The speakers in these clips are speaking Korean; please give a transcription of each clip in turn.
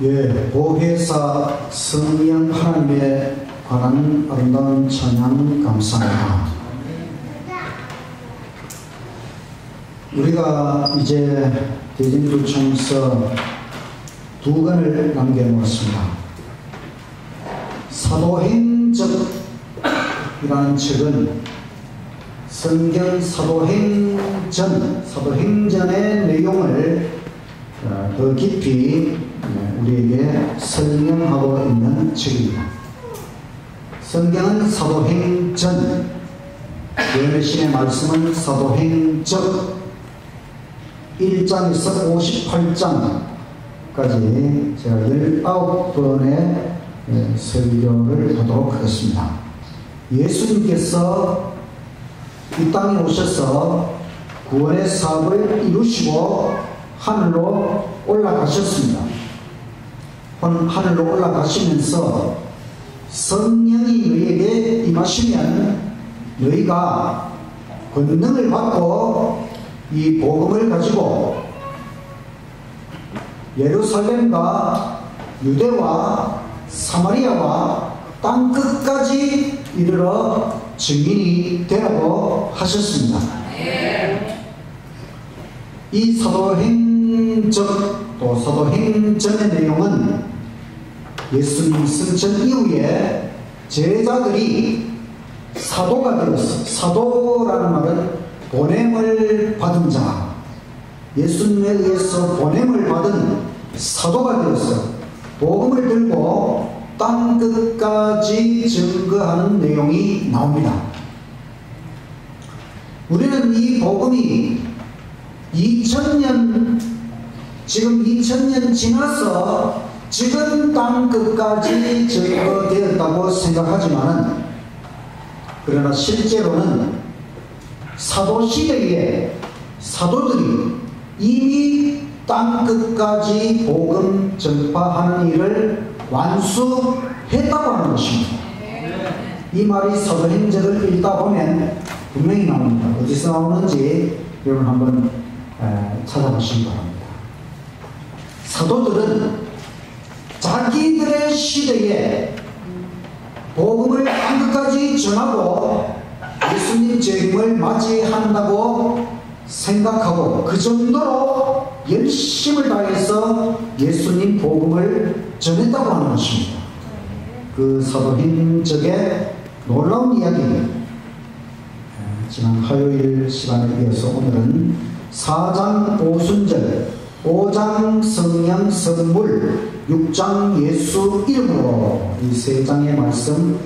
예, 보혜사 성령 하나님에 관한 아름다운 찬양 감사합니다. 우리가 이제 대진도청서 2권을 남겨놓았습니다. 사도행적이라는 책은 성경 사도행전의 내용을 더 깊이 우리에게 설명하고 있는 책입니다. 성경은 사도행전, 예수님의 말씀은 사도행적 1장에서 58장까지 제가 19번의 설교를 하도록 하겠습니다. 예수님께서 이 땅에 오셔서 구원의 사업을 이루시고 하늘로 올라가셨습니다. 하늘로 올라가시면서 성령이 너희에게 임하시면 너희가 권능을 받고 이 복음을 가지고 예루살렘과 유대와 사마리아와 땅 끝까지 이르러 증인이 되라고 하셨습니다. 이 사도행적 또 사도행전의 내용은 예수님 승천 이후에 제자들이 사도가 되었어. 사도라는 말은 보냄을 받은 자, 예수님에 의해서 보냄을 받은 사도가 되었어. 복음을 들고 땅 끝까지 증거하는 내용이 나옵니다. 우리는 이 복음이 2000년 지나서 지금 땅 끝까지 증거되었다고 생각하지만, 그러나 실제로는 사도시대에 사도들이 이미 땅 끝까지 복음 전파하는 일을 완수했다고 하는 것입니다. 이 말이 사도행전을 읽다 보면 분명히 나옵니다. 어디서 나오는지 여러분 한번 찾아보시기 바랍니다. 사도들은 자기들의 시대에 복음을 땅 끝까지 전하고 예수님 재림을 맞이한다고 생각하고 그 정도로 열심을 다해서 예수님 복음을 전했다고 하는 것입니다. 그 사도행적의 놀라운 이야기입니다. 지난 화요일 시간에 이어서 오늘은 4장 오순절, 5장 성령 선물, 6장 예수 이름으로 이 세 장의 말씀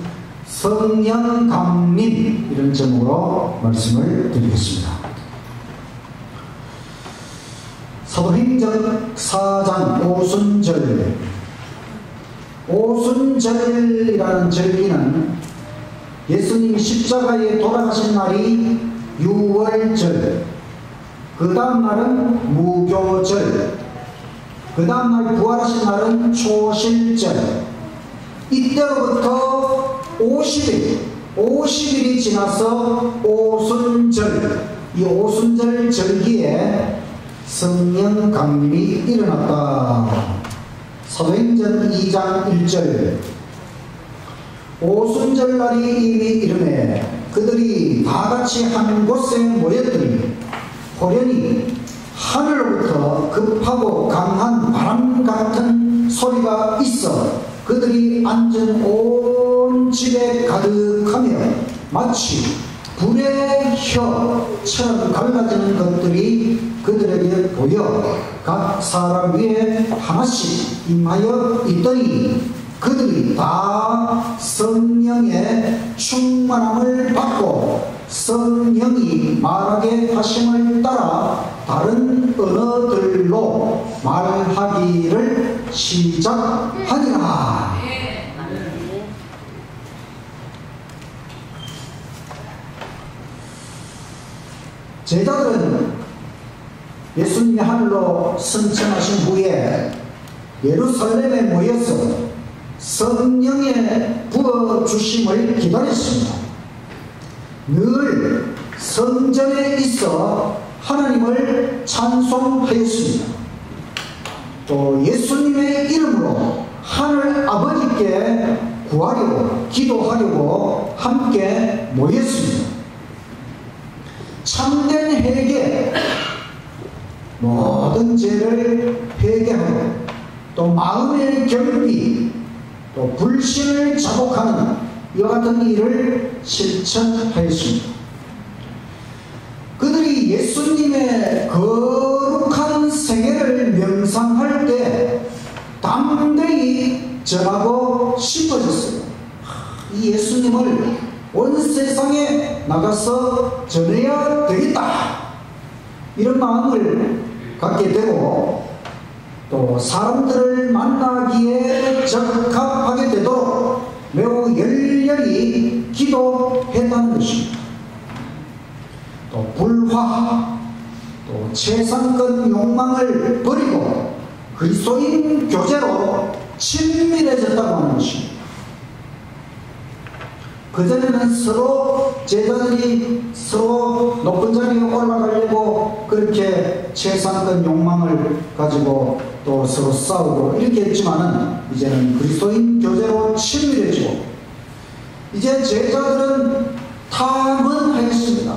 성령 강림 이런 제목으로 말씀을 드리겠습니다. 사도행전 4장 오순절. 오순절이라는 절기는 예수님이 십자가에 돌아가신 날이 유월절, 그 다음 날은 무교절, 그 다음 날 부활하신 날은 초실절. 이때로부터 50일이 지나서 오순절, 이 오순절 절기에 성령 강림이 일어났다. 사도행전 2장 1절. 오순절 날이 이미 이르매 그들이 다 같이 한 곳에 모였더니 호련히 하늘로부터 급하고 강한 바람 같은 소리가 있어 그들이 앉은 온 집에 가득하며 마치 불의 혀처럼 갈라지는 것들이 그들에게 보여 각 사람 위에 하나씩 임하여 있더니 그들이 다 성령의 충만함을 받고 성령이 말하게 하심을 따라 다른 언어들로 말하기를 시작하니라. 제자들은 예수님이 하늘로 승천하신 후에 예루살렘에 모여서 성령의 부어주심을 기다렸습니다. 늘 성전에 있어 하나님을 찬송하였습니다. 또 예수님의 이름으로 하늘 아버지께 구하려고 기도하려고 함께 모였습니다. 참된 회개, 모든 죄를 회개하고 또 마음의 결비, 또 불신을 자복하는 이와 같은 일을 실천하였습니다. 그들이 예수님의 거룩한 생애를 명상할 때 담대히 전하고 싶어졌어요. 이 예수님을 온 세상에 나가서 전해야 되겠다, 이런 마음을 갖게 되고 또 사람들을 만나기에 적합하게 되도록 매우 열렬히 기도했다는 것입니다. 또 불화, 또 재산권 욕망을 버리고 그리스도인 교제로 친밀해졌다고 하는 것입니다. 그전에는 서로 제자들이 서로 높은 자리에 올라가려고 그렇게 재산권 욕망을 가지고 또 서로 싸우고 이렇게 했지만은 이제는 그리스도인 교제로 친밀해지고 이제 제자들은 탐험하였습니다.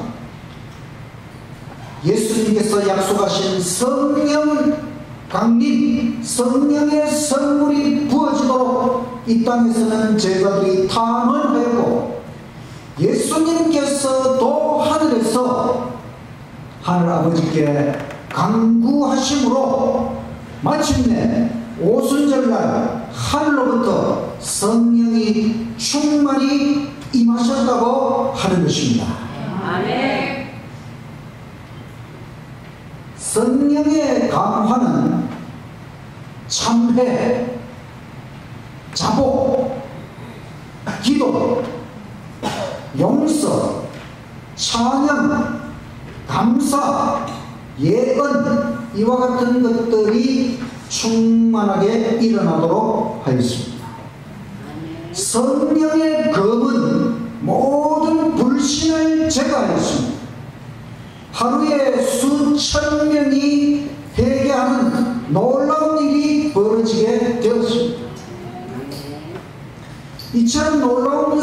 예수님께서 약속하신 성령 강림, 성령의 선물이 부어지도록 이 땅에서는 제자들이 탐험하였고 예수님께서 또 하늘에서 하늘 아버지께 간구하심으로 마침내 오순절날 하늘로부터 성령이 충만히 임하셨다고 하는 것입니다. 아멘. 성령의 강화는 참회, 자복, 기도, 용서, 찬양, 감사, 예언, 이와 같은 것들이 충만하게 일어나도록 하였습니다. 성령의 검은 모든 불신을 제거하였습니다. 하루에 수천 명이 회개하는 놀라운 일이 벌어지게 되었습니다. 이처럼 놀라운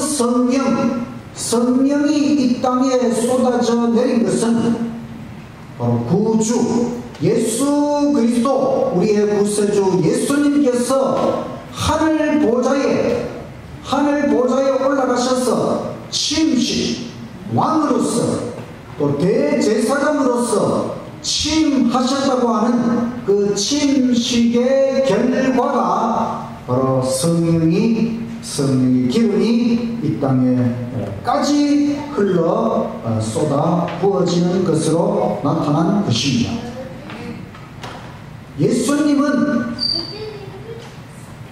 성령이 이 땅에 쏟아져 내린 것은 바로 구주 예수 그리스도, 우리의 구세주 예수님께서 하늘 보좌에 올라가셔서 침식 왕으로서 또 대제사장으로서 침하셨다고 하는 그 침식의 결과가 바로 성령의 기운이 이 땅에까지 흘러 쏟아 부어지는 것으로 나타난 것입니다. 예수님은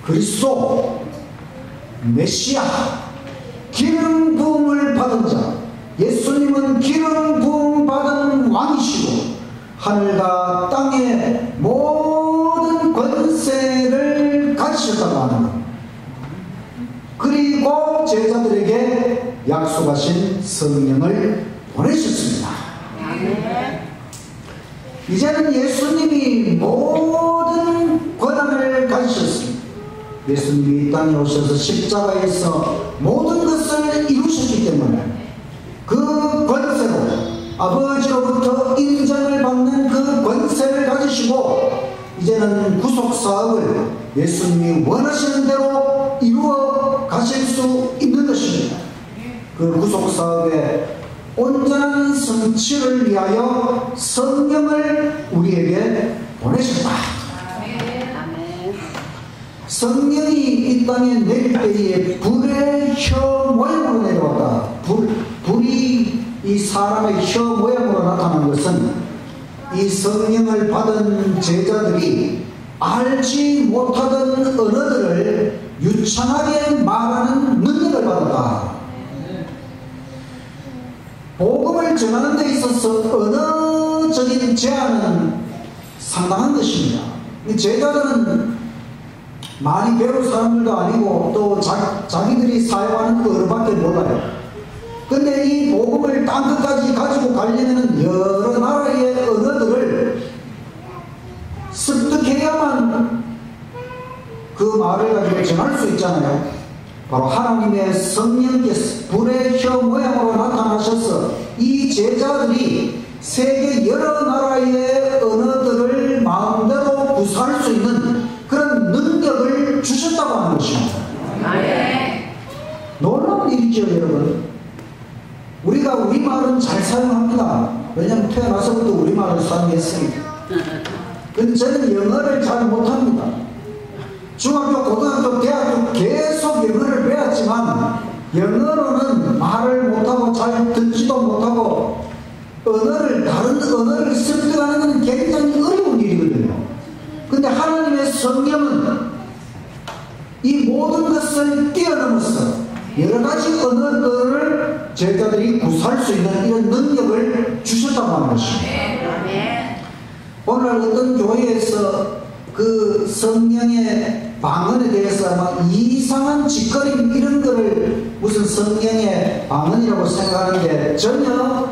그리스도 메시아, 기름 부음을 받은 자, 예수님은 기름 부음 받은 왕이시고 하늘과 땅의 모든 권세를 가지셨다고 하는 것, 그리고 제자들에게 약속하신 성령을 보내셨습니다. 이제는 예수님이 모든 권한을 가지셨습니다. 예수님이 이 땅에 오셔서 십자가에서 모든 것을 이루셨기 때문에 그 권세로 아버지로부터 인정을 받는 그 권세를 가지시고 이제는 구속사업을 예수님이 원하시는 대로 이루어 가실 수 있는 것입니다. 그 구속사업의 온전한 성취를 위하여 성령을 우리에게 보내셨다. 성령이 이 땅에 내릴 때에 불의 혀 모양으로 내려왔다. 불이 이 사람의 혀 모양으로 나타난 것은 이 성령을 받은 제자들이 알지 못하던 언어들을 유창하게 말하는 능력을 받았다. 복음을 전하는 데 있어서 언어적인 제한은 상당한 것입니다. 제자들은 많이 배울 사람들도 아니고 또 자기들이 사용하는 그 언어밖에 몰라요. 근데 이 복음을 땅끝까지 가지고 가려면 여러 나라의 언어들을 습득해야만 수 있잖아요. 바로 하나님의 성령께서 불의 혀 모양으로 나타나셔서 이 제자들이 세계 여러 나라의 언어들을 마음대로 구사할 수 있는 그런 능력을 주셨다고 하는 것입니다. 놀라운 일이죠, 여러분. 우리가 우리말은 잘 사용합니다. 왜냐하면 태어나서부터 우리말을 사용했으니까. 근데 저는 영어를 잘 못합니다. 중학교, 고등학교, 대학교 계속 영어를 배웠지만 영어로는 말을 못하고 잘 듣지도 못하고 다른 언어를 습득하는 것은 굉장히 어려운 일이거든요. 근데 하나님의 성령은 이 모든 것을 뛰어넘어서 여러 가지 언어들을 제자들이 구사할 수 있는 이런 능력을 주셨다고 하는 것입니다. 오늘날 어떤 교회에서 그 성령의 방언에 대해서 아마 이상한 짓거림 이런 거를 무슨 성령의 방언이라고 생각하는데 전혀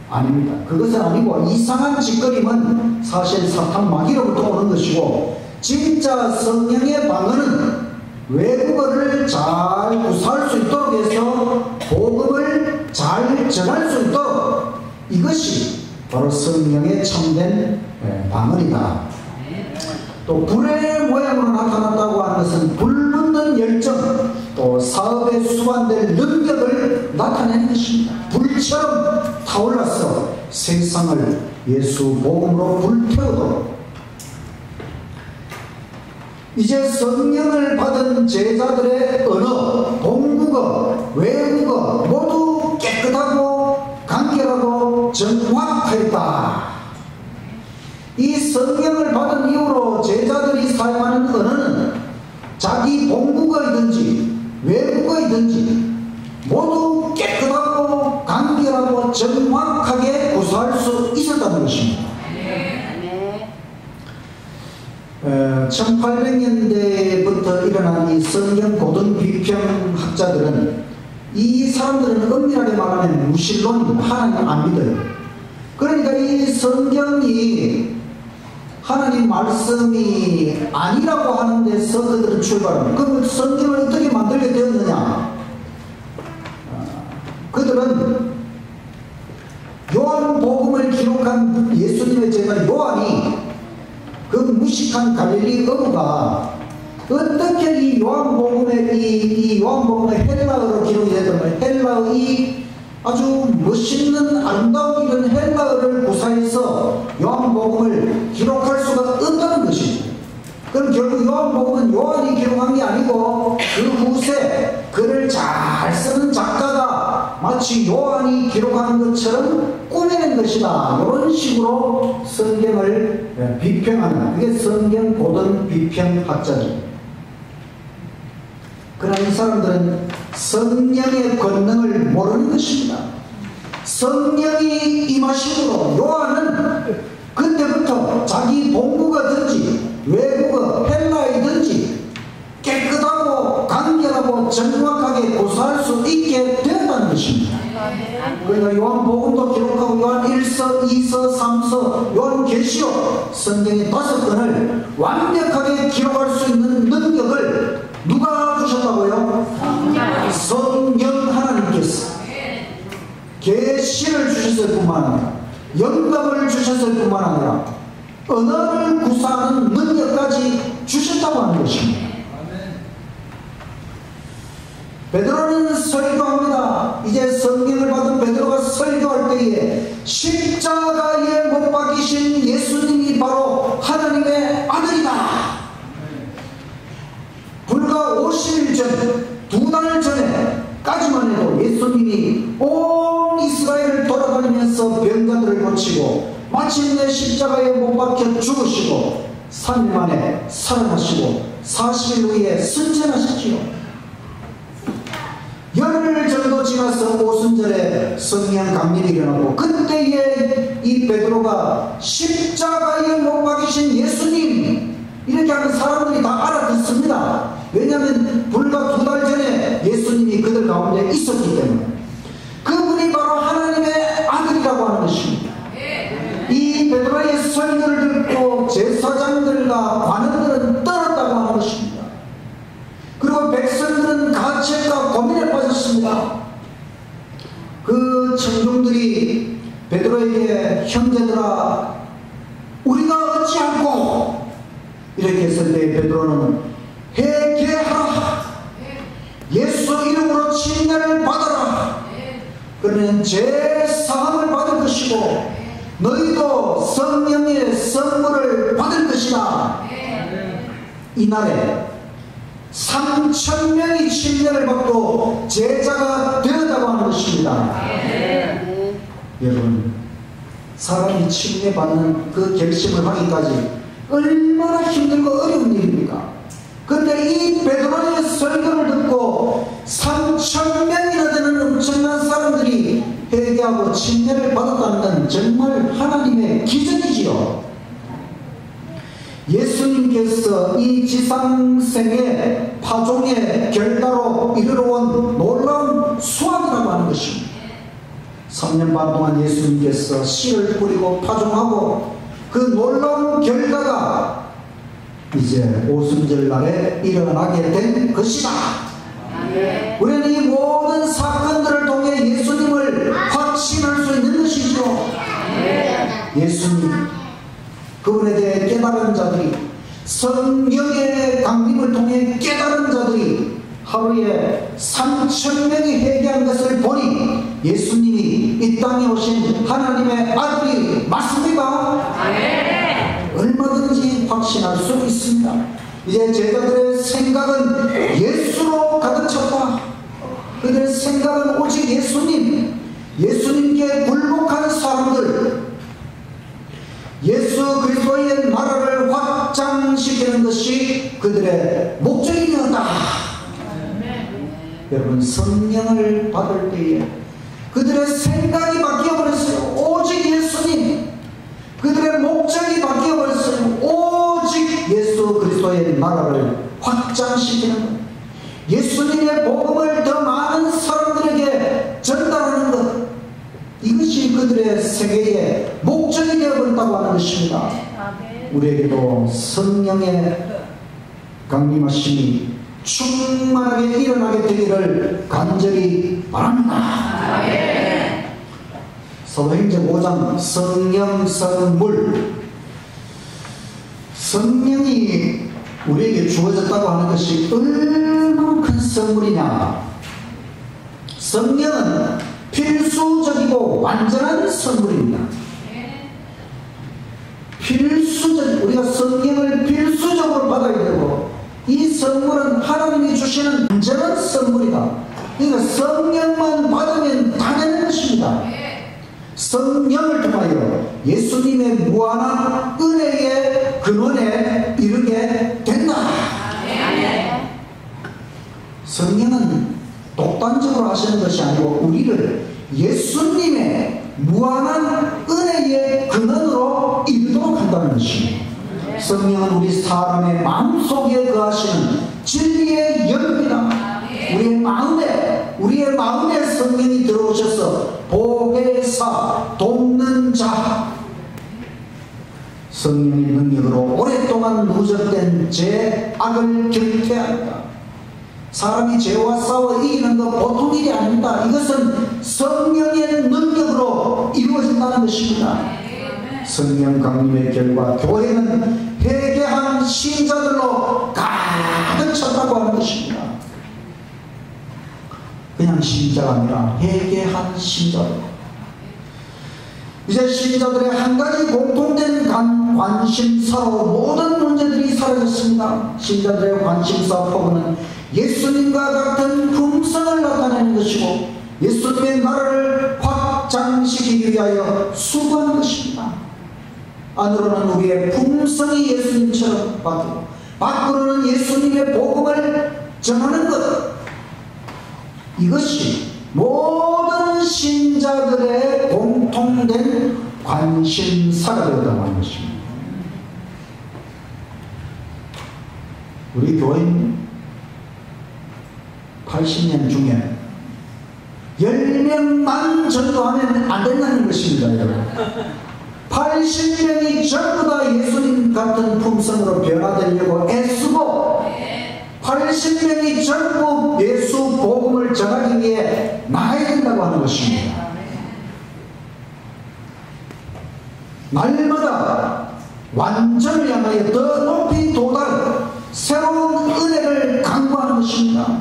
아닙니다. 그것은 아니고 이상한 짓거림은 사실 사탄 마귀로부터 오는 것이고 진짜 성령의 방언은 외국어를 잘 구사할 수 있도록 해서 복음을 잘 전할 수 있도록 이것이 바로 성령의 참된 방언이다. 또 불의 모양으로 나타났다고 하는 것은 불붙는 열정, 또 사업에 수반될 능력을 나타내는 것입니다. 불처럼 타올라서 세상을 예수 복음으로 불태우도록. 이제 성령을 받은 제자들의 언어, 본국어, 외국어 모두 깨끗하고 간결하고 정확하였다. 이 성령을 받은 이후로 제자들이 사용하는 언어는 자기 본국어이든지 외국어이든지 모두 깨끗하고 간결하고 정확하게 구사할 수 있었다는 것입니다. 1800년대부터 일어난 이 성경 고등 비평 학자들은 이 사람들은 엄밀하게 말하면 무신론입니다. 하나님 안 믿어요. 그러니까 이 성경이 하나님 말씀이 아니라고 하는 데서 그들은 출발합니다. 그럼 성경을 어떻게 만들게 되었느냐? 그들은 요한복음을 기록한 예수님의 제자 요한이 그 무식한 갈릴리 어부가 어떻게 이 요한복음의 헬라어로 기록이 되든 헬라의 아주 멋있는 아름다운 이런 헬라어를 구사해서 요한복음을 기록할 수가 없다는 것입니다. 그럼 결국 요한복음은 요한이 기록한 게 아니고 그 후세 글을 잘 쓰는 작가가 마치 요한이 기록하는 것처럼 꾸며낸 것이다. 이런 식으로 성경을 비평하는 그게 성경 고등 비평학자입니다. 그러나 이 사람들은 성령의 권능을 모르는 것입니다. 성령이 임하심으로 요한은 그때부터 자기 본국어든지 외국어 헬라이든지 깨끗하고 간결하고 정확하게 고사할 수 있게 되었다는 것입니다. 그러니까 요한복음도 기록하고 요한 1서, 2서, 3서, 요한계시록 성경의 5권을 완벽하게 기록할 수 있는 능력을 누가 주셨다고요? 성령 하나님께서 계시를 주셨을 뿐만 아니라 영감을 주셨을 뿐만 아니라 언어를 구사하는 능력까지 주셨다고 하는 것입니다. 베드로는 설교합니다. 이제 성경을 받은 베드로가 설교할 때에 십자가에 못 박히신 예수님이 바로 하나님의 아들이다. 불과 50일 전, 2달 전에까지만 해도 예수님이 온 이스라엘을 돌아다니면서 병자들을 고치고 마침내 십자가에 못 박혀 죽으시고 3일 만에 살아나시고 40일 후에 승천하셨지요. 열흘 정도 지나서 오순절에 성령 강림이 일어나고 그때에 이 베드로가 십자가에 못 박히신 예수님 이렇게 하면 사람들이 다 알아듣습니다. 왜냐하면 불과 2달 전에 예수님이 그들 가운데 있었기 때문에 그분이 바로 하나님의 아들이라고 하는 것입니다. 이 베드로의 설교를 듣고 제사장들과 관원들은 떠났다고 하는 것입니다. 그리고 형제들아 우리가 어찌하고 이렇게 했을 때 베드로는 회개하라, 예수 이름으로 침례를 받아라, 그러면 죄 사함을 받을 것이고 너희도 성령의 선물을 받을 것이다. 이날에 3,000명이 침례를 받고 제자가 되었다고 하는 것입니다. 여러분, 사람이 침례 받는 그 결심을 하기까지 얼마나 힘들고 어려운 일입니까? 그런데 이 베드로의 설교를 듣고 3,000명이나 되는 엄청난 사람들이 회개하고 침례를 받았다는 건 정말 하나님의 기적이지요. 예수님께서 이 지상생의 파종의 결과로 이르러온 놀라운 수학이라고 하는 것입니다. 3년 반 동안 예수님께서 씨를 뿌리고 파종하고 그 놀라운 결과가 이제 오순절날에 일어나게 된 것이다. 우리는 이 모든 사건들을 통해 예수님을 확신할 수 있는 것이죠. 예수님, 그분에 대해 깨달은 자들이, 성령의 강림을 통해 깨달은 자들이 하루에 3,000명이 회개한 것을 보니 예수님이 이 땅에 오신 하나님의 아들이 맞습니까? 얼마든지 확신할 수 있습니다. 이제 제자들의 생각은 예수로 가득 찼다. 그들의 생각은 오직 예수님, 예수님께 굴복하는 사람들, 예수 그리스도의 나라를 확장시키는 것이 그들의 목적이었다. 여러분, 성령을 받을 때에 그들의 생각이 바뀌어버렸어요. 오직 예수님, 그들의 목적이 바뀌어버렸어요. 오직 예수 그리스도의 나라를 확장시키는 것, 예수님의 복음을 더 많은 사람들에게 전달하는 것, 이것이 그들의 세계의 목적이 되어버렸다고 하는 것입니다. 우리에게도 성령의 강림하심이 충만하게 일어나게 되기를 간절히 바랍니다. 사도행전 5장 성령 선물, 성령이 우리에게 주어졌다고 하는 것이 얼마나 큰 선물이냐. 성령은 필수적이고 완전한 선물입니다. 우리가 성령을 필수적으로 받아야 되고, 이 선물은 하나님이 주시는 완전한 선물이다. 그러니까 성령만 받으면 다 되는 것입니다. 성령을 통하여 예수님의 무한한 은혜의 근원에 이르게 된다. 성령은 독단적으로 하시는 것이 아니고 우리를 예수님의 무한한 은혜의 근원으로 이르도록 한다는 것입니다. 성령은 우리 사람의 마음속에 거하시는 진리의 영입니다. 우리의 마음에 성령이 들어오셔서 보혜사, 돕는 자, 성령의 능력으로 오랫동안 누적된 죄악을 결태한다. 사람이 죄와 싸워 이기는 것 보통 일이 아닙니다. 이것은 성령의 능력으로 이루어진다는 것입니다. 성령 강림의 결과 교회는 회개한 신자들로 가득 찼다고 하는 것입니다. 그냥 신자가 아니라 회개한 신자들. 이제 신자들의 한 가지 공통된 관심사로 모든 문제들이 사라졌습니다. 신자들의 관심사 포부는 예수님과 같은 품성을 나타내는 것이고 예수님의 나라를 확장시키기 위하여 수고하는 것입니다. 안으로는 우리의 품성이 예수님처럼 바뀌고 밖으로는 예수님의 복음을 전하는 것, 이것이 모든 신자들의 공통된 관심사가 되었다고 하는 것입니다. 우리 교인 80년 중에 10명만 전도하면 안 된다는 것입니다. 여러분, 80명이 전부 다 예수님 같은 품성으로 변화되려고 애쓰고 80명이 전부 예수 복음을 전하기 위해 나아야 된다고 하는 것입니다. 날마다 완전을 향하여 더 높이 도달, 새로운 은혜를 강구하는 것입니다.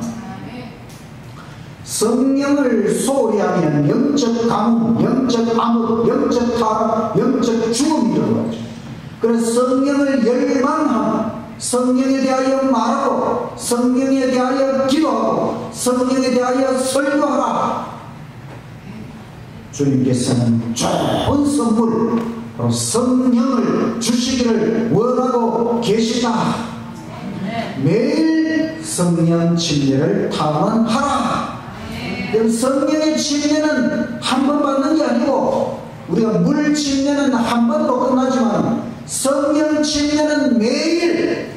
성령을 소홀히 하면 영적 가뭄, 영적 암흑, 영적 타락, 영적 죽음이 일어나죠. 그래서 성령을 열망하고 성령에 대하여 말하고 성령에 대하여 기도하고 성령에 대하여 설교하라. 주님께서는 좋은 선물, 바로 성령을 주시기를 원하고 계시다. 매일 성령 침례를 탐험하라. 성령의 침례는 한 번 받는 게 아니고, 우리가 물 침례는 한 번으로 끝나지만 성령 침례는 매일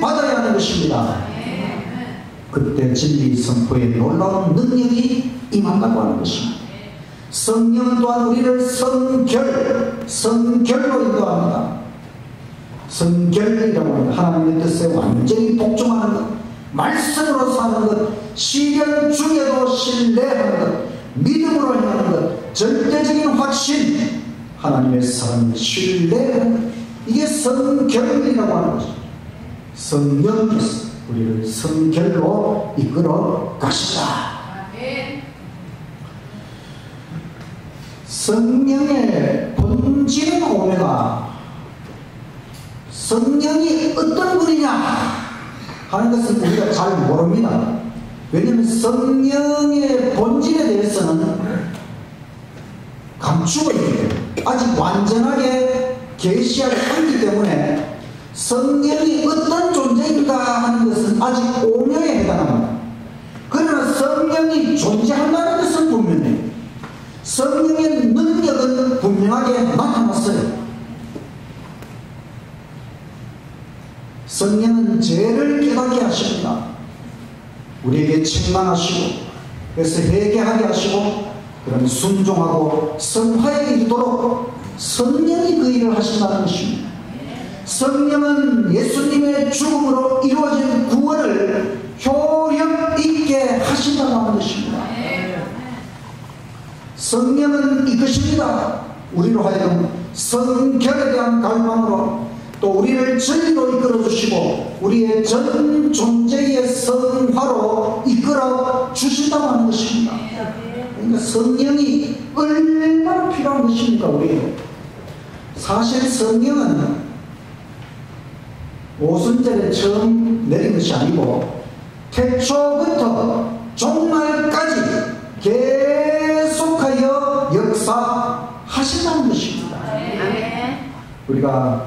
받아야 하는 것입니다. 그때 진리 선포에 놀라운 능력이 임한다고 하는 것입니다. 성령은 또한 우리를 성결로 인도합니다. 성결이라고 합니다. 하나님의 뜻에 완전히 복종하는 것, 말씀으로 사는 것, 시련 중에도 신뢰하는 것, 믿음으로 행하는 것, 절대적인 확신, 하나님의 사랑을 신뢰하는 것, 이게 성결이라고 하는 것입니다. 성령께서 우리를 성결로 이끌어 가시다. 성령의 본질은 오메가, 성령이 어떤 분이냐 하는 것은 우리가 잘 모릅니다. 왜냐하면 성령의 본질에 대해서는 감추고 있기 때문에, 아직 완전하게 계시하지 않기 때문에 성령이 어떤 존재인가 하는 것은 아직 오명에 해당합니다. 그러나 성령이 존재한다는 것은 분명해요. 성령의 능력은 분명하게 나타났어요. 성령은 죄를 깨닫게 하십니다. 우리에게 책망하시고, 그래서 회개하게 하시고, 그럼 순종하고 성화에 이르도록 성령이 그 일을 하신다는 것입니다. 성령은 예수님의 죽음으로 이루어진 구원을 효력 있게 하신다고 하는 것입니다. 성령은 이것입니다. 우리로 하여금 성결에 대한 갈망으로, 또 우리를 진리로 이끌어 주시고 우리의 전 존재의 성화로 이끌어 주신다고 하는 것입니다. 그러니까 성령이 얼마나 필요한 것입니까, 우리에게. 사실 성령은 오순절에 처음 내린 것이 아니고 태초부터 종말까지 계속하여 역사하신다는 것입니다. 우리가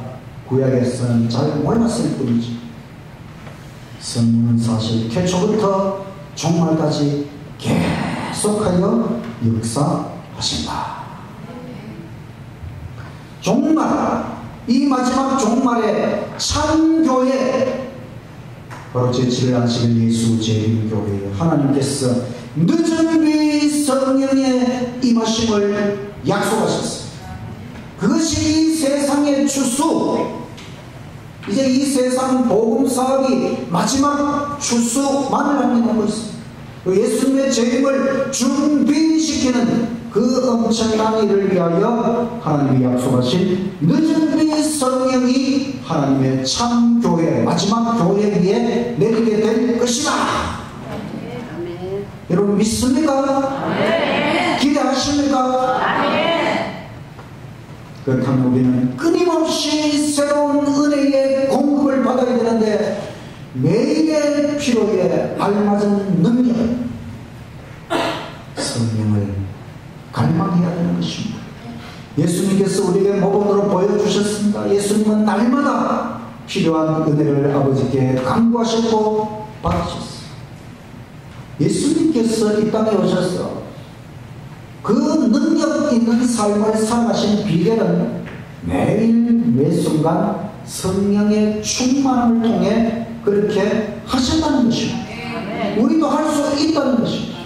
구약에서는 잘 몰랐을 뿐이지, 성령은 사실 태초부터 종말까지 계속하여 역사하신다. 종말, 이 마지막 종말의 참교회, 바로 제7일 안식일 예수 재림교회, 하나님께서 늦은 비 성령의 임하심을 약속하셨습니다. 그것이 이 세상의 추수, 이제 이 세상 복음 사업이 마지막 추수만을 남겨놓고 있습니다. 예수님의 재림을 준비시키는 그 엄청난 일을 위하여 하나님이 약속하신 늦은 비 성령이 하나님의 참 교회, 마지막 교회 위에 내리게 될 것이다. 여러분 믿습니까? 기대하십니까? 그렇다면 우리는 끊임없이 새로운 은혜의 공급을 받아야 되는데, 매일의 필요에 알맞은 능력, 성령을 갈망해야 되는 것입니다. 예수님께서 우리에게 모범으로 보여주셨습니다. 예수님은 날마다 필요한 은혜를 아버지께 간구하셨고 받으셨어요. 예수님께서 이 땅에 오셔서 그 능력 있는 삶을 살아가신 비결은 매일 매순간 성령의 충만함을 통해 그렇게 하신다는 것입니다. 우리도 할 수 있다는 것입니다.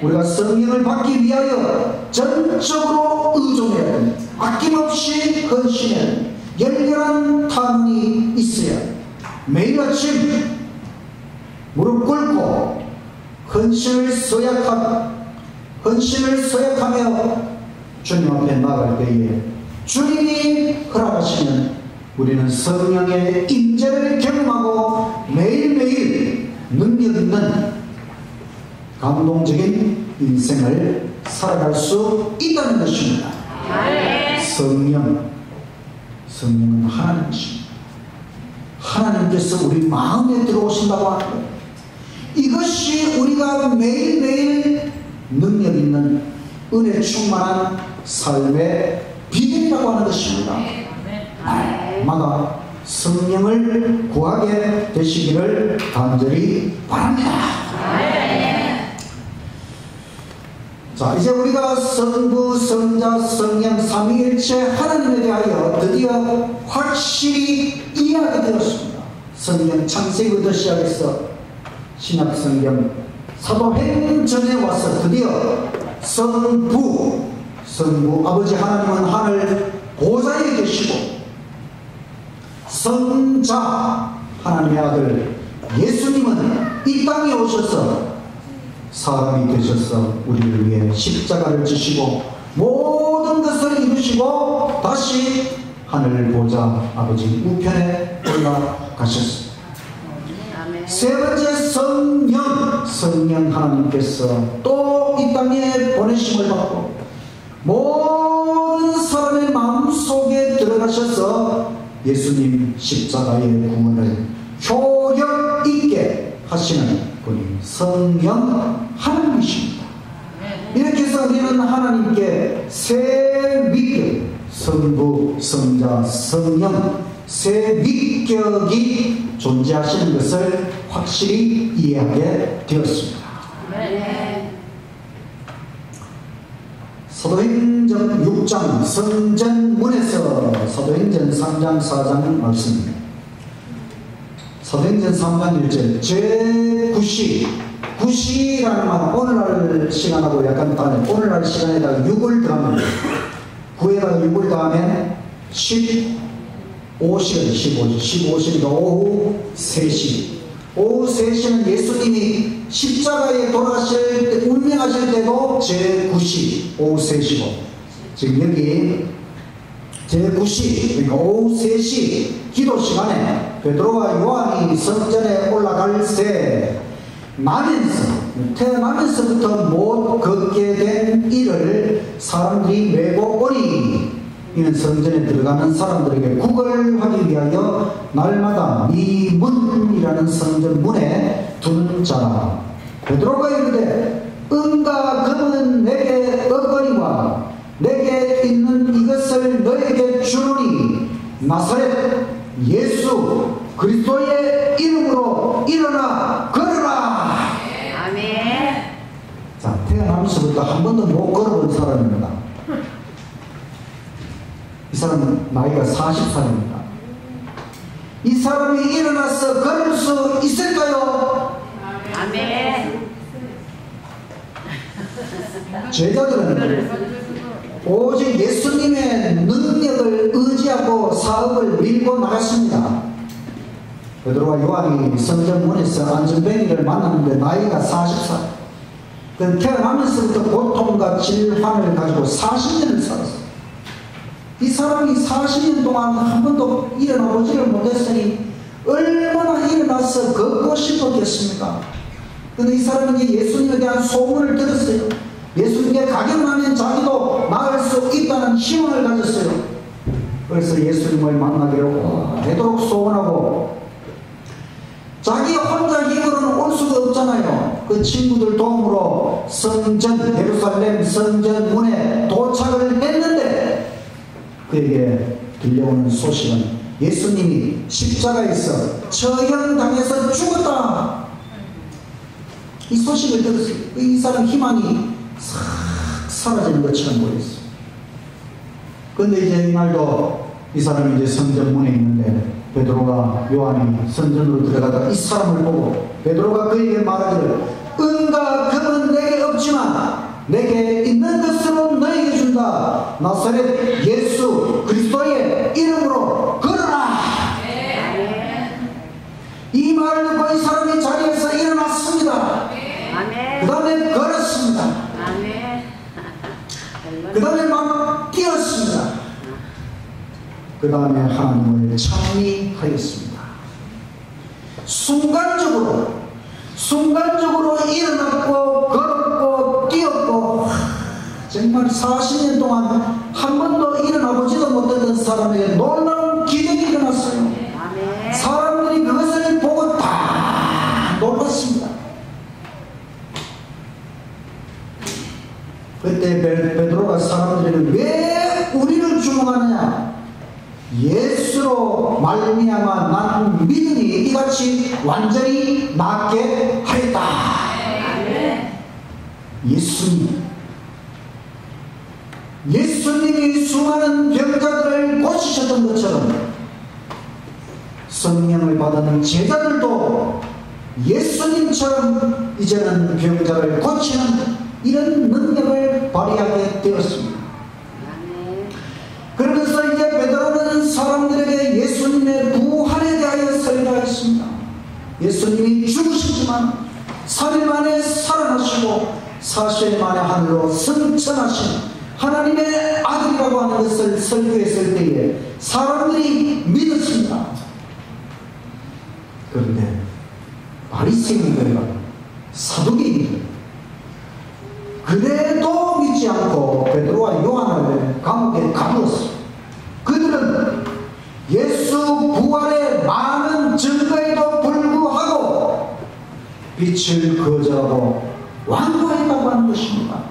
우리가 성령을 받기 위하여 전적으로 의존해야 됩니다. 아낌없이 헌신해야 됩니다. 열렬한 탐이 있어야 됩니다. 매일 아침 무릎 꿇고 헌신을 서약하며 주님 앞에 나갈 때에 주님이 허락하시면 우리는 성령의 임재를 경험하고 매일매일 능력 있는 감동적인 인생을 살아갈 수 있다는 것입니다. 성령은 하나님이십니다. 하나님께서 우리 마음에 들어오신다고 하는 것, 이것이 우리가 매일매일 능력 있는 은혜 충만한 삶의 비결이라고 하는 것입니다. 날마다 성령을 구하게 되시기를 간절히 바랍니다. 자, 이제 우리가 성부, 성자, 성령, 삼위일체 하나님에 대하여 드디어 확실히 이해하게 되었습니다. 성경 창세기부터 시작해서 신약성경 사도행전에 와서 드디어 성부 아버지 하나님은 하늘 보좌에 계시고, 성자 하나님의 아들 예수님은 이 땅에 오셔서 사람이 되셔서 우리를 위해 십자가를 지시고 모든 것을 이루시고 다시 하늘 보좌 아버지 우편에 올라가셨습니다. 세 번째 성령 하나님께서 또 이 땅에 보내심을 받고 모든 사람의 마음속에 들어가셔서 예수님 십자가의 구원을 효력 있게 하시는 분이 성령 하나님이십니다. 이렇게 해서 우리는 하나님께 세 위격, 성부, 성자, 성령 세 위격이 존재하시는 것을 확실히 이해하게 되었습니다. 사도행전 6장 성전문에서 사도행전 3장 4장 말씀입니다. 사도행전 3장 1절 구시라는 말 오늘날 시간하고 약간 다르네. 오늘날 시간에다가 6을 더하면 9에다가 6을 더하면 15시니까 오후 3시. 오후 3시는 예수님이 십자가에 돌아가실 때, 운명하실 때도 제9시 오후 3시고, 지금 여기 제9시, 그러니까 오후 3시 기도 시간에 베드로와 요한이 성전에 올라갈 새 태어나면서부터 못 걷게 된 이를 사람들이 메고 오니, 이는 성전에 들어가는 사람들에게 구걸하기 위하여 날마다 미문이라는 성전 문에 두는 자라. 베드로가 이르되 은과 금은 내게 없거니와 내게 있는 이것을 너에게 주노니 나사렛 예수 그리스도의 이름으로 일어나 걸어라. 아멘. 자, 태어나면서부터 한 번도 못 걸어본 사람입니다. 이 사람은 나이가 40살입니다. 이 사람이 일어나서 걸을 수 있을까요? 아멘. 제자들은 오직 예수님의 능력을 의지하고 사업을 밀고 나갔습니다. 베드로와 요한이 성전문에서 안전뱅이를 만났는데 나이가 40살. 그는 태어나면서부터 고통과 질환을 가지고 40년을 살았어요. 이 사람이 40년 동안 한 번도 일어나보지를 못했으니 얼마나 일어나서 걷고 싶었겠습니까? 그런데 이 사람은 예수님에 대한 소문을 들었어요. 예수님께 가기만 하면 자기도 나을 수 있다는 희망을 가졌어요. 그래서 예수님을 만나기로 되도록 소원하고, 자기 혼자 힘으로는 올 수가 없잖아요. 그 친구들 도움으로 예루살렘 성전 문에 도착을 했는데, 그에게 들려오는 소식은 예수님이 십자가에서 처형당해서 죽었다. 이 소식을 들었어요. 이 사람 희망이 싹 사라지는 것처럼 보였어요. 그런데 이제 이날도 이 사람이 이제 성전문에 있는데 베드로가 요한이 성전으로 들어가다가 이 사람을 보고 베드로가 그에게 말하기를 은과 금은 내게 없지만 내게 있는 것으로 너에게 준다. 나사렛 예수 그리스도의 이름으로 걸어라. 이 말을 듣고 이 사람이 자리에서 일어났습니다. 그 다음에 걸었습니다. 그 다음에 막 뛰었습니다. 그 다음에 하나님을 찬미하였습니다. 순간적으로 일어났고 걸었고 뛰었고, 정말 40년 동안 한 번도 일어나 보지도 못했던 사람에게 놀라운 기적이 일어났어요. 사람들이 그것을 보고 다 놀랐습니다. 그때 베드로가 사람들에게 왜 우리를 주목하느냐? 예수로 말미암아 나는 믿으니 이같이 완전히 낫게 하였다. 예수님이 수많은 병자들을 고치셨던 것처럼 성령을 받은 제자들도 예수님처럼 이제는 병자를 고치는 이런 능력을 발휘하게 되었습니다. 그러면서 이제 베드로는 사람들에게 예수님의 부활에 대하여 설교했습니다. 예수님이 죽으시지만 3일 만에 살아나시고 40일 만에 하늘로 승천하신 하나님의 아들이라고 하는 것을 설교했을 때에 사람들이 믿었습니다. 그런데 바리새인들과 사두개인들 그래도 믿지 않고 베드로와 요한을 감옥에 가두었습니다. 그들은 예수 부활의 많은 증거에도 불구하고 빛을 거절하고 완고했다고 하는 것입니다.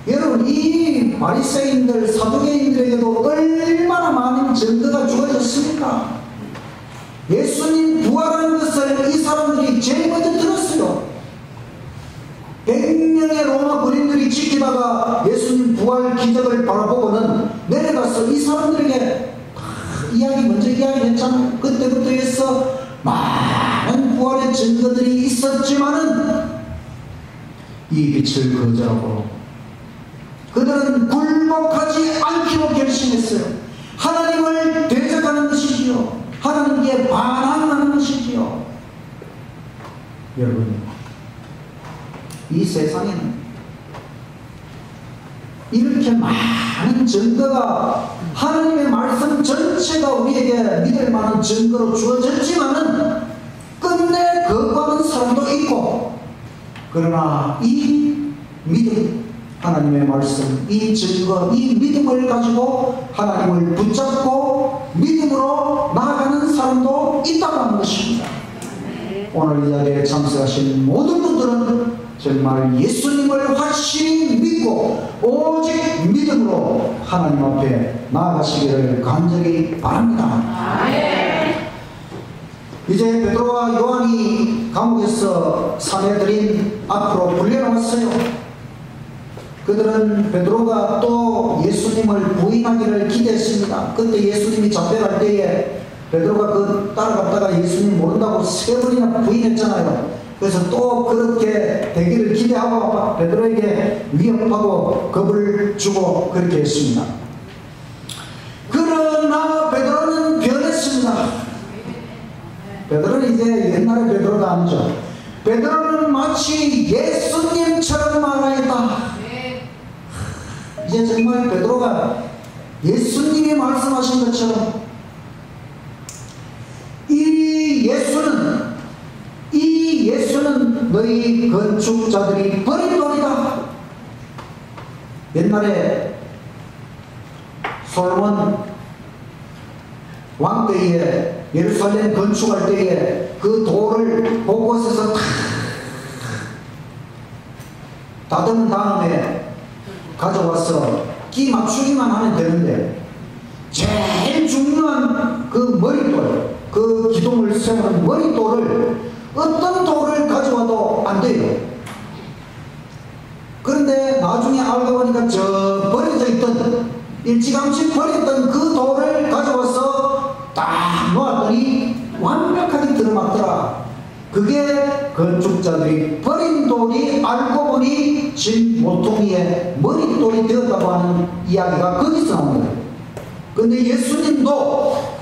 여러분, 이 바리새인들 사두개인들에게도 얼마나 많은 증거가 주어졌습니까? 예수님 부활하는 것을 이 사람들이 제일 먼저 들었어요. 100명의 로마 군인들이 지키다가 예수님 부활 기적을 바라보고는 내려가서 이 사람들에게 이야기 먼저 이야기했잖아요. 그때부터 해서 많은 부활의 증거들이 있었지만은 이 빛을 거절하고 그들은 굴복하지 않기로 결심했어요. 하나님을 대적하는 것이지요. 하나님께 반항하는 것이지요. 여러분, 이 세상에는 이렇게 많은 증거가 하나님의 말씀 전체가 우리에게 믿을 만한 증거로 주어졌지만은 끝내 거부하는 사람도 있고, 그러나 이 믿음, 하나님의 말씀, 이 증거, 이 믿음을 가지고 하나님을 붙잡고 믿음으로 나아가는 사람도 있다고 하는 것입니다. 오늘 이 자리에 참석하신 모든 분들은 정말 예수님을 확실히 믿고 오직 믿음으로 하나님 앞에 나아가시기를 간절히 바랍니다. 이제 베드로와 요한이 감옥에서 사내들인 앞으로 불려나왔어요. 그들은 베드로가 또 예수님을 부인하기를 기대했습니다. 그때 예수님이 잡혀갈 때에 베드로가 그 따라갔다가 예수님 모른다고 3번이나 부인했잖아요. 그래서 또 그렇게 되기를 기대하고 베드로에게 위협하고 겁을 주고 그렇게 했습니다. 그러나 베드로는 변했습니다. 베드로는 이제 옛날의 베드로가 아니죠. 베드로는 마치 예수님처럼 말하였다. 이제 정말 베드로가 예수님이 말씀하신 것처럼 이 예수는 너희 건축자들이 버린 돌이다. 옛날에 솔로몬 왕 때에 예루살렘 건축할 때에 그 돌을 곳곳에서 다 다듬은 다음에 가져와서 끼 맞추기만 하면 되는데 제일 중요한 그 머릿돌, 그 기둥을 세우는 머릿돌을 어떤 돌을 가져와도 안 돼요. 그런데 나중에 알고 보니까 저 버려져 있던 일찌감치 버렸던 그 돌을 가져와서 딱 놓았더니 완벽하게 들어맞더라. 그게 건축자들이 버린 돌이 알고 보니 진 모퉁이의 머릿돌이 되었다고 하는 이야기가 거기서 나옵니다. 그런데 예수님도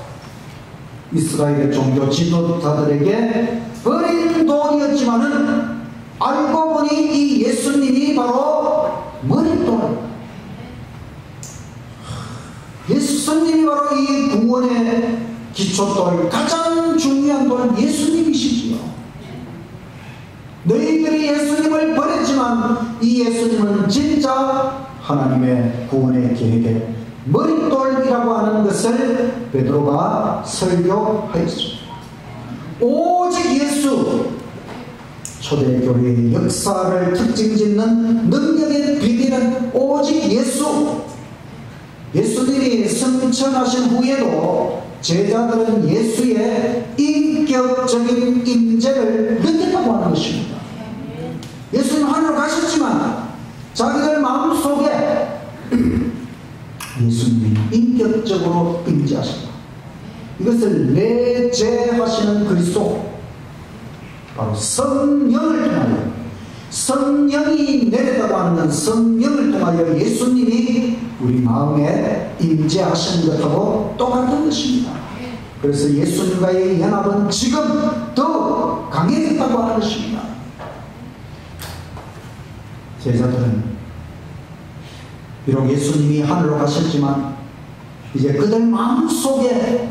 이스라엘의 종교 지도자들에게 버린 돌이었지만은 알고 보니 이 예수님이 바로 머릿돌, 예수님이 바로 이 구원의 기초돌, 가장 중요한 돌 예수님이시지요. 너희들이 예수님을 버렸지만 이 예수님은 진짜 하나님의 구원의 계획의 머릿돌이라고 하는 것을 베드로가 설교하였습니다. 오직 예수, 초대교회의 역사를 특징짓는 능력의 비밀은 오직 예수. 예수님이 승천하신 후에도 제자들은 예수의 인격적인 임재를 느꼈다고 하는 것입니다. 예수님 하늘로 가셨지만 자기들 마음속에 예수님이 인격적으로 임재하신다. 이것을 내재하시는 그리스도, 바로 성령을 통하여, 성령이 내렸다고 하는 성령을 통하여 예수님이 우리 마음에 임재하시는 것하고 똑같은 것입니다. 그래서 예수님과의 연합은 지금 더 강해졌다고 하는 것입니다. 제자들은 비록 예수님이 하늘로 가셨지만 이제 그들 마음속에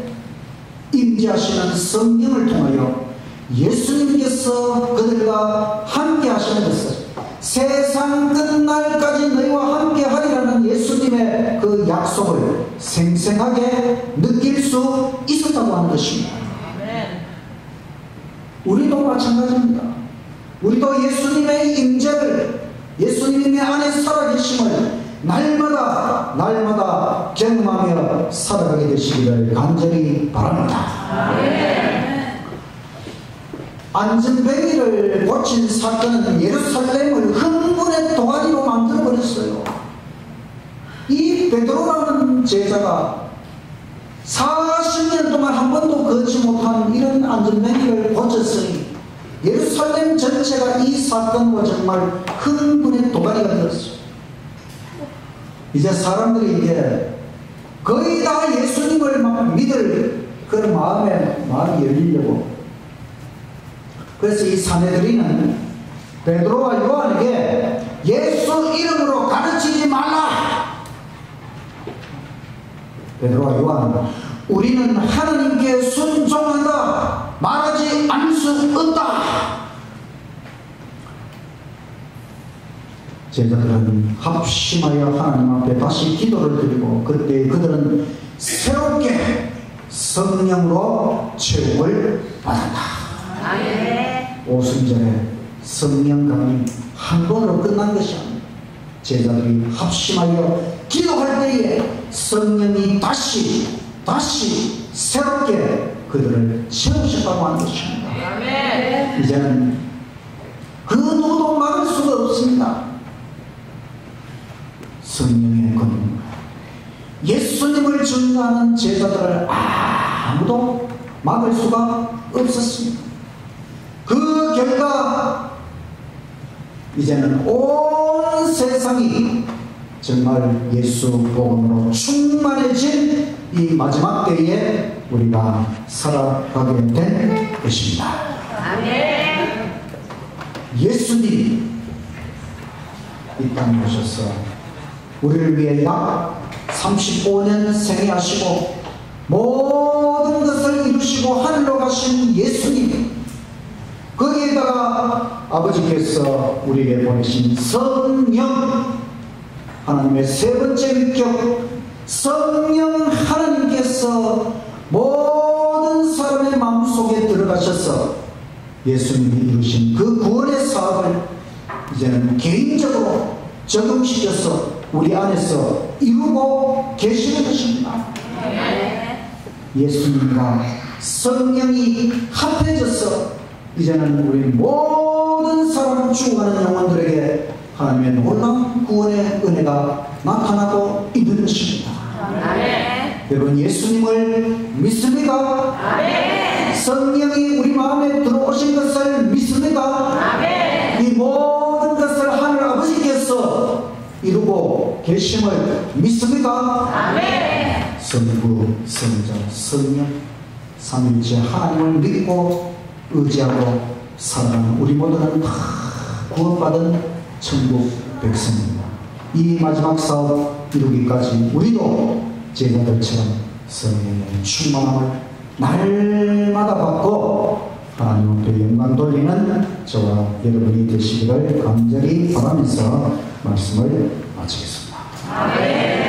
임재하시는 성령을 통하여 예수님께서 그들과 함께 하시는 것을, 세상 끝날까지 너희와 함께 하리라는 예수님의 그 약속을 생생하게 느낄 수 있었다고 하는 것입니다. 우리도 마찬가지입니다. 우리도 예수님의 임재를, 예수님의 안에 살아계심을 날마다 경험하며 살아가게 되시기를 간절히 바랍니다. 안전뱅이를 고친 사건은 예루살렘을 흥분의 동아리로 만들어버렸어요. 이 베드로라는 제자가 40년 동안 한 번도 걷지 못한 이런 안전뱅이를 고쳤으니 예루살렘 전체가 이 사건으로 정말 흥분의 동아리가 되었어요. 이제 사람들이 이제 거의 다 예수님을 막 믿을 그런 마음이 열리려고, 그래서 이 사내들이는 베드로와 요한에게 예수 이름으로 가르치지 말라. 베드로와 요한, 우리는 하나님께 순종한다, 말하지 않을 수 없다. 제자들은 합심하여 하나님 앞에 다시 기도를 드리고, 그때 그들은 새롭게 성령으로 체험을 받았다. 오순절에 성령 강림 한 번으로 끝난 것이 아닙니다. 제자들이 합심하여 기도할 때에 성령이 다시 새롭게 그들을 채우셨다고 하는 것입니다. 이제는 그 누구도 막을 수가 없습니다. 성령의 권능, 예수님을 증거하는 제자들을 아무도 막을 수가 없었습니다. 그 결과 이제는 온 세상이 정말 예수 복음으로 충만해진 이 마지막 때에 우리가 살아가게 된 것입니다. 아멘. 예수님이 이 땅에 오셔서 우리를 위해 약 35년 생애하시고 모든 것을 이루시고 하늘로 가신 예수님, 거기에다가 아버지께서 우리에게 보내신 성령, 하나님의 세 번째 위격 성령 하나님께서 모든 사람의 마음속에 들어가셔서 예수님이 이루신 그 구원의 사업을 이제는 개인적으로 적용시켜서 우리 안에서 이루고 계시는 것입니다. 예수님과 성령이 합해져서 이제는 우리 모든 사람 죽어가는 영혼들에게 하나님의 놀라운 구원의 은혜가 나타나고 있는 것입니다. 여러분, 예수님을 믿습니까? 성령이 우리 마음에 들어오신 것을 믿습니까? 이 모든 것을 하늘 아버지께서 이루고 계심을 믿습니까? 성부, 성자, 성령 삼위일체 하나님을 믿고 의지하고 살아가는 우리 모두는 다 구원받은 천국 백성입니다. 이 마지막 사업 이루기까지 우리도 제자들처럼 성령의 충만함을 날마다 받고 하나님 앞에 영광 돌리는 저와 여러분이 되시기를 간절히 바라면서 말씀을 마치겠습니다. 아멘.